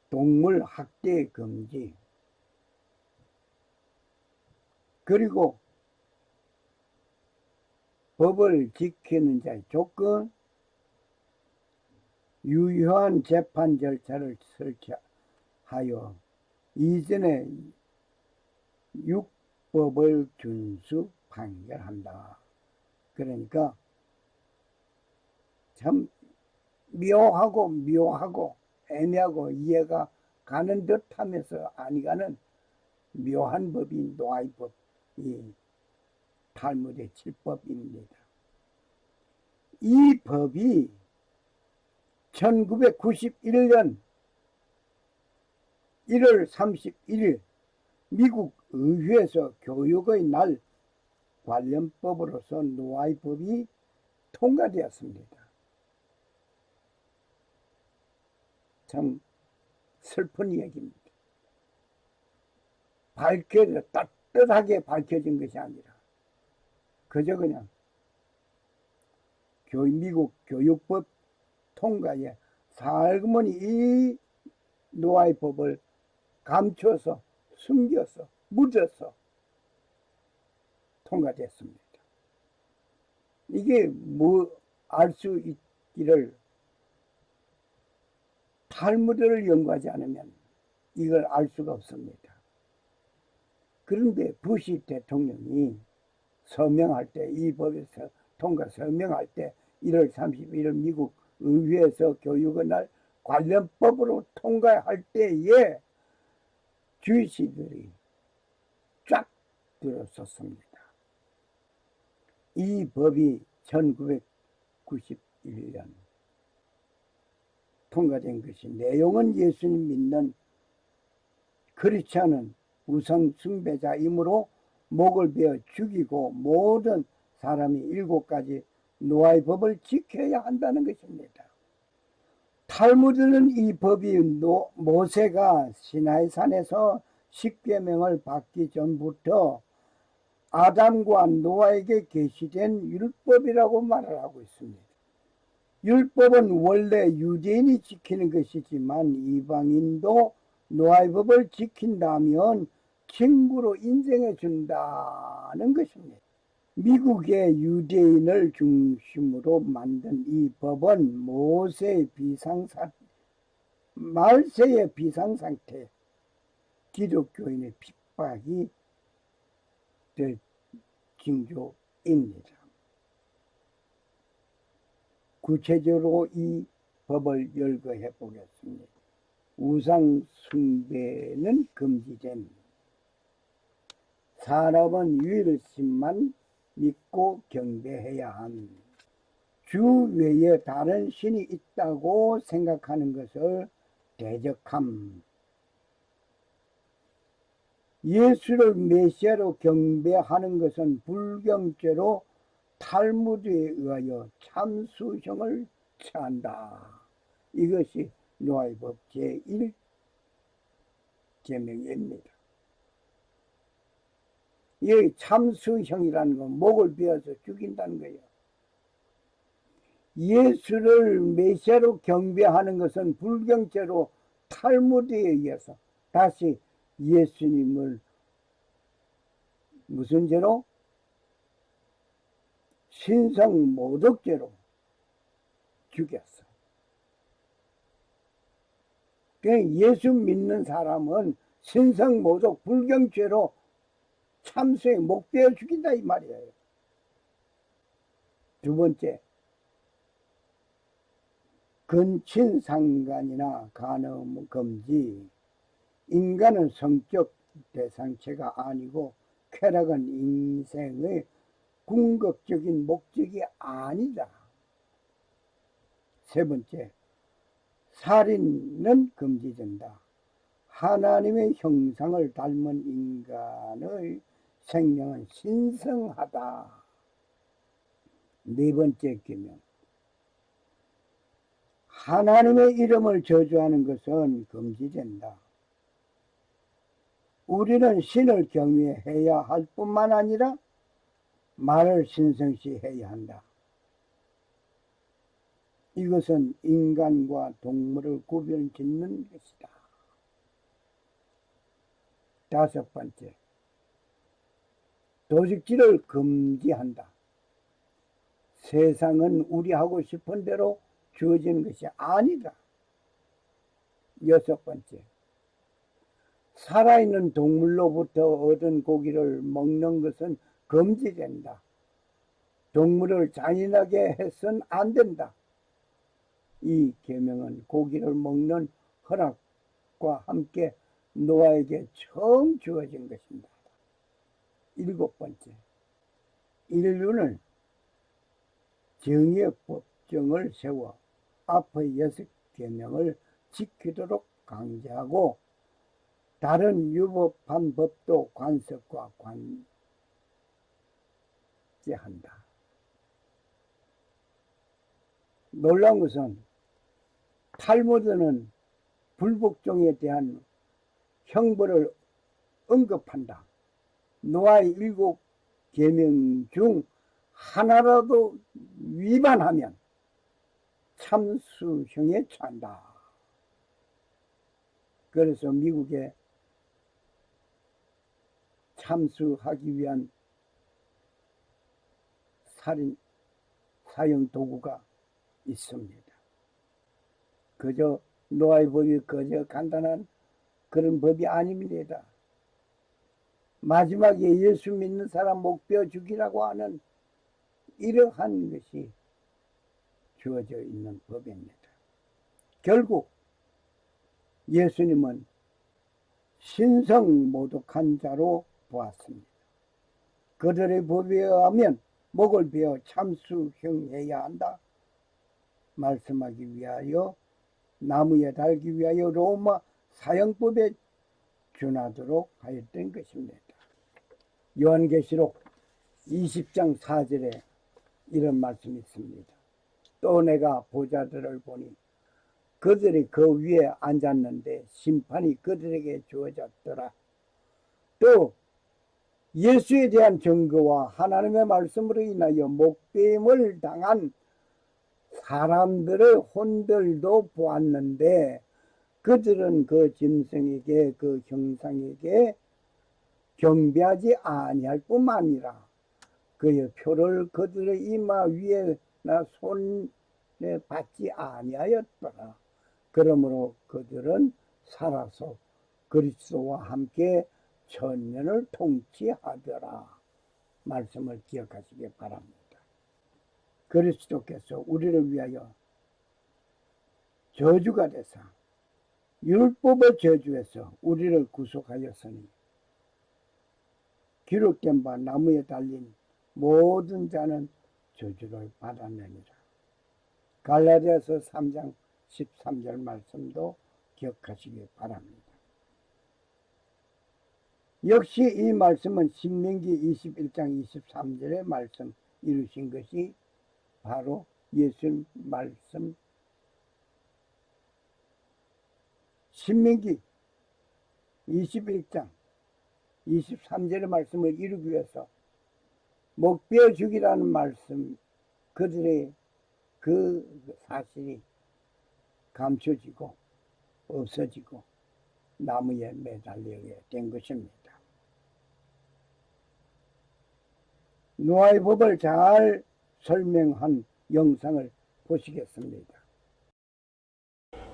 S1: 동물 학대 금지, 그리고 법을 지키는 자의 조건, 유효한 재판 절차를 설치하여 이전에 육법을 준수 판결한다. 그러니까 참 묘하고 애매하고 이해가 가는 듯 하면서 아니 가는 묘한 법이 노아의 법, 이 탈무드의 7법입니다. 이 법이 1991년 1월 31일 미국 의회에서 교육의 날 관련법으로서 노아의 법이 통과되었습니다. 참 슬픈 얘기입니다. 따뜻하게 밝혀진 것이 아니라 그저 그냥 미국 교육법 통과에 살그머니 이 노아의 법을 감춰서 숨겨서 묻어서 통과됐습니다. 이게 뭐 알 수 있기를 탈무드를 연구하지 않으면 이걸 알 수가 없습니다. 그런데 부시 대통령이 서명할 때, 이 법에서 통과 서명할 때 1월 31일 미국 의회에서 교육의 날 관련법으로 통과할 때에 주의시들이 쫙 들어섰습니다. 이 법이 1991년 통과된 것이 내용은 예수님 믿는 그렇지 않은 우상 숭배자이므로 목을 베어 죽이고 모든 사람이 7가지 노아의 법을 지켜야 한다는 것입니다. 탈무드는 이 법이 모세가 시나이 산에서 십계명을 받기 전부터 아담과 노아에게 계시된 율법이라고 말을 하고 있습니다. 율법은 원래 유대인이 지키는 것이지만 이방인도 노아의 법을 지킨다면 친구로 인정해 준다는 것입니다. 미국의 유대인을 중심으로 만든 이 법은 말세의 비상상태, 기독교인의 핍박이 될 징조입니다. 구체적으로 이 법을 열거해 보겠습니다. 우상 숭배는 금지됨. 사람은 유일신만 믿고 경배해야 함. 주 외에 다른 신이 있다고 생각하는 것을 대적함. 예수를 메시아로 경배하는 것은 불경죄로 탈무드에 의하여 참수형을 처한다. 이것이 노아의 법 제1계명입니다. 이 참수형이라는 건 목을 베어서 죽인다는 거예요. 예수를 메시아로 경배하는 것은 불경죄로 탈무드에 의해서 다시 예수님을 무슨 죄로? 신성모독죄로 죽였어. 예수 믿는 사람은 신성모독 불경죄로 참수에 목 베어 죽인다 이 말이에요. 두 번째, 근친상간이나 간음 금지. 인간은 성적 대상체가 아니고 쾌락은 인생의 궁극적인 목적이 아니다. 세 번째, 살인은 금지된다. 하나님의 형상을 닮은 인간의 생명은 신성하다. 네 번째 계명, 하나님의 이름을 저주하는 것은 금지된다. 우리는 신을 경외해야 할 뿐만 아니라 말을 신성시해야 한다. 이것은 인간과 동물을 구별짓는 것이다. 다섯 번째, 도적질을 금지한다. 세상은 우리 하고 싶은 대로 주어지는 것이 아니다. 여섯 번째, 살아있는 동물로부터 얻은 고기를 먹는 것은 금지된다. 동물을 잔인하게 해서는 안 된다. 이 계명은 고기를 먹는 허락과 함께 노아에게 처음 주어진 것입니다. 일곱 번째, 인류는 정의의 법정을 세워 앞의 여섯 계명을 지키도록 강제하고 다른 유법한 법도 관습과 관제한다. 놀라운 것은 탈무드는 불복종에 대한 형벌을 언급한다. 노아의 일곱 계명 중 하나라도 위반하면 참수형에 처한다. 그래서 미국에 참수하기 위한 살인 사형 도구가 있습니다. 그저 노아의 법이 그저 간단한 그런 법이 아닙니다. 마지막에 예수 믿는 사람 목 베어 죽이라고 하는 이러한 것이 주어져 있는 법입니다. 결국 예수님은 신성모독한 자로 보았습니다. 그들의 법에 의하면 목을 베어 참수형해야 한다 말씀하기 위하여 나무에 달기 위하여 로마 사형법에 준하도록 하였던 것입니다. 요한계시록 20장 4절에 이런 말씀이 있습니다. 또 내가 보좌들을 보니 그들이 그 위에 앉았는데 심판이 그들에게 주어졌더라. 또 예수에 대한 증거와 하나님의 말씀으로 인하여 목배임을 당한 사람들의 혼들도 보았는데 그들은 그 짐승에게 그 형상에게 경배하지 아니할 뿐만 아니라 그의 표를 그들의 이마 위에나 손에 받지 아니하였더라. 그러므로 그들은 살아서 그리스도와 함께 천년을 통치하더라. 말씀을 기억하시기 바랍니다. 그리스도께서 우리를 위하여 저주가 되사 율법의 저주에서 우리를 구속하였으니 기록된 바 나무에 달린 모든 자는 저주를 받았느니라. 갈라디아서 3장 13절 말씀도 기억하시기 바랍니다. 역시 이 말씀은 신명기 21장 23절의 말씀 이루신 것이 바로 예수님 말씀 신명기 21장 23절의 말씀을 이루기 위해서 목베어 죽이라는 말씀 그들의 그 사실이 감춰지고 없어지고 나무에 매달리게 된 것입니다. 노아의 법을 잘 설명한 영상을 보시겠습니다.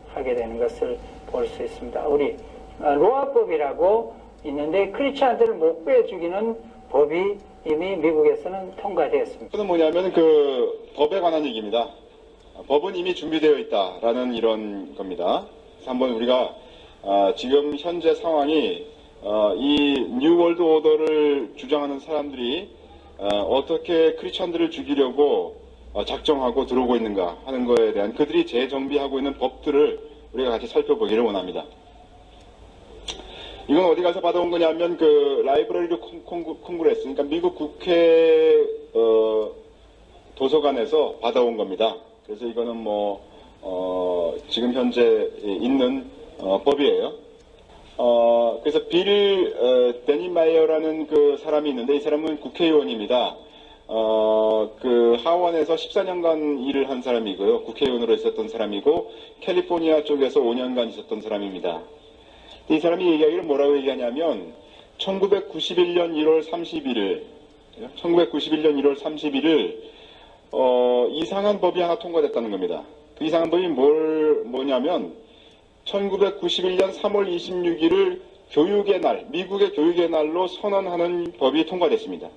S3: 하게 되는 것을 볼 수 있습니다. 우리 노아법이라고 있는데 크리스찬들을 목베어 죽이는 법이 이미 미국에서는 통과되었습니다.
S4: 그건 뭐냐면 그 법에 관한 얘기입니다. 법은 이미 준비되어 있다라는 이런 겁니다. 그래서 한번 우리가 지금 현재 상황이 이 뉴월드 오더를 주장하는 사람들이 어떻게 크리스찬들을 죽이려고 작정하고 들어오고 있는가 하는 거에 대한 그들이 재정비하고 있는 법들을 우리가 같이 살펴보기를 원합니다. 이건 어디 가서 받아온 거냐면 그 라이브러리 콩그레스, 그러니까 미국 국회 도서관에서 받아온 겁니다. 그래서 이거는 지금 현재 있는 법이에요. 그래서 빌 데니마이어라는 그 사람이 있는데 이 사람은 국회의원입니다. 그 하원에서 14년간 일을 한 사람이고요. 국회의원으로 있었던 사람이고 캘리포니아 쪽에서 5년간 있었던 사람입니다. 이 사람이 얘기하기를 뭐라고 얘기하냐면 1991년 1월 31일 이상한 법이 하나 통과됐다는 겁니다. 그 이상한 법이 뭐냐면 1991년 3월 26일을 교육의 날, 미국의 교육의 날로 선언하는 법이 통과됐습니다.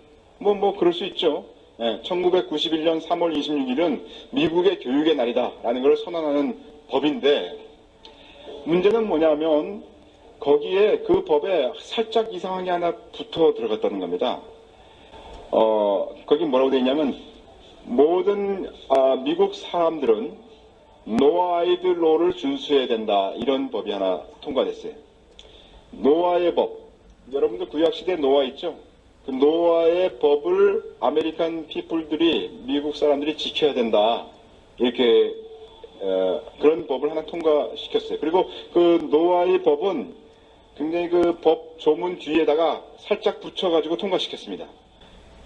S4: 그럴 수 있죠. 1991년 3월 26일은 미국의 교육의 날이다라는 걸 선언하는 법인데 문제는 뭐냐면 거기에 그 법에 살짝 이상한 게 하나 붙어 들어갔다는 겁니다. 거기 뭐라고 되어 있냐면 모든 미국 사람들은 노아이드 로를 준수해야 된다 이런 법이 하나 통과됐어요. 노아의 법, 여러분들 구약시대 노아 있죠? 그 노아의 법을 아메리칸 피플들이 미국 사람들이 지켜야 된다 이렇게 그런 법을 하나 통과시켰어요. 그리고 그 노아의 법은 굉장히 그 법 조문 뒤에다가 살짝 붙여가지고 통과시켰습니다.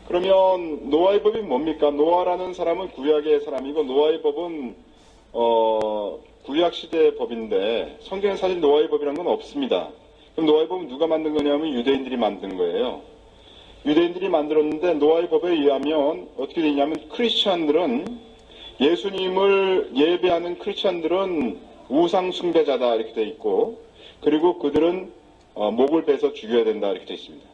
S4: 그러면 노아의 법이 뭡니까? 노아라는 사람은 구약의 사람이고 노아의 법은 구약시대의 법인데 성경에 사실 노아의 법이라는 건 없습니다. 그럼 노아의 법은 누가 만든 거냐면 유대인들이 만든 거예요. 유대인들이 만들었는데 노아의 법에 의하면 어떻게 되냐면 크리스찬들은 예수님을 예배하는 크리스찬들은 우상 숭배자다 이렇게 돼 있고 그리고 그들은 목을 베서 죽여야 된다 이렇게 돼 있습니다.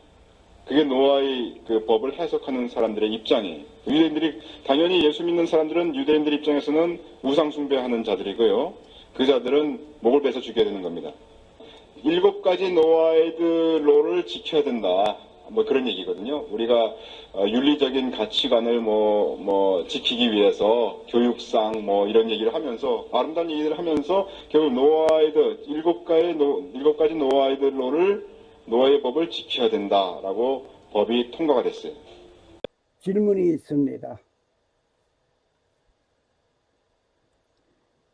S4: 그게 노아의 그 법을 해석하는 사람들의 입장이에요. 유대인들이 당연히 예수 믿는 사람들은 유대인들 입장에서는 우상 숭배하는 자들이고요. 그 자들은 목을 베서 죽여야 되는 겁니다. 7가지 노아이드 로를 지켜야 된다. 그런 얘기거든요. 우리가 윤리적인 가치관을 지키기 위해서 교육상 이런 얘기를 하면서 아름다운 얘기를 하면서 결국 노아이드 7가지 노아이드 로를 노아의 법을 지켜야 된다라고 법이 통과가 됐어요.
S1: 질문이 있습니다.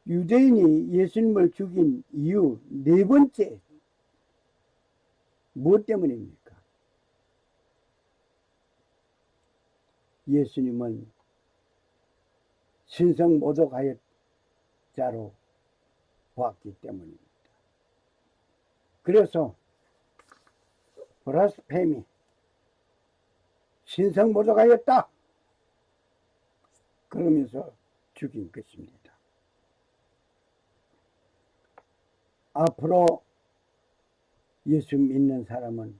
S1: 유대인이 예수님을 죽인 이유 네 번째 무엇 때문입니까? 예수님은 신성 모독하였자로 보았기 때문입니다. 그래서 브라스페미 신성 모독하였다 그러면서 죽인 것입니다. 앞으로 예수 믿는 사람은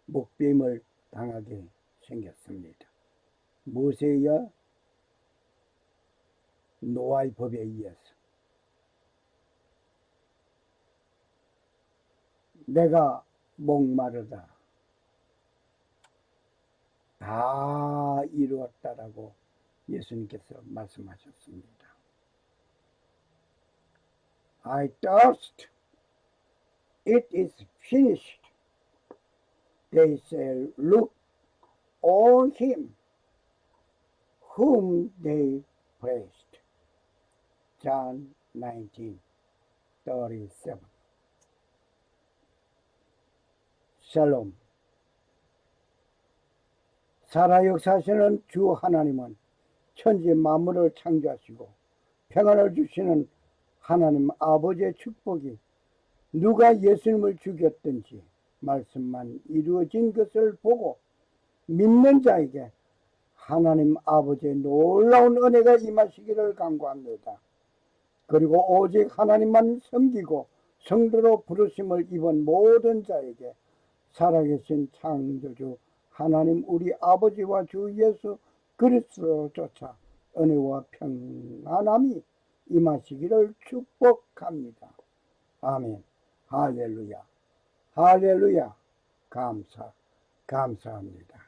S1: 목베임을 당하게 생겼습니다. 무엇에 의해? 노아의 법에 의해서. 내가 목마르다. 다 이루었다라고 예수님께서 말씀하셨습니다. I thirst. It is finished. they shall look on him whom they praised. John 19:37. 샬롬. 살아 역사하시는 주 하나님은 천지 만물을 창조하시고 평안을 주시는 하나님 아버지의 축복이 누가 예수님을 죽였든지 말씀만 이루어진 것을 보고 믿는 자에게 하나님 아버지의 놀라운 은혜가 임하시기를 간구합니다. 그리고 오직 하나님만 섬기고 성도로 부르심을 입은 모든 자에게 살아계신 창조주 하나님 우리 아버지와 주 예수 그리스도조차 은혜와 평안함이 임하시기를 축복합니다. 아멘. 할렐루야. 할렐루야. 감사합니다.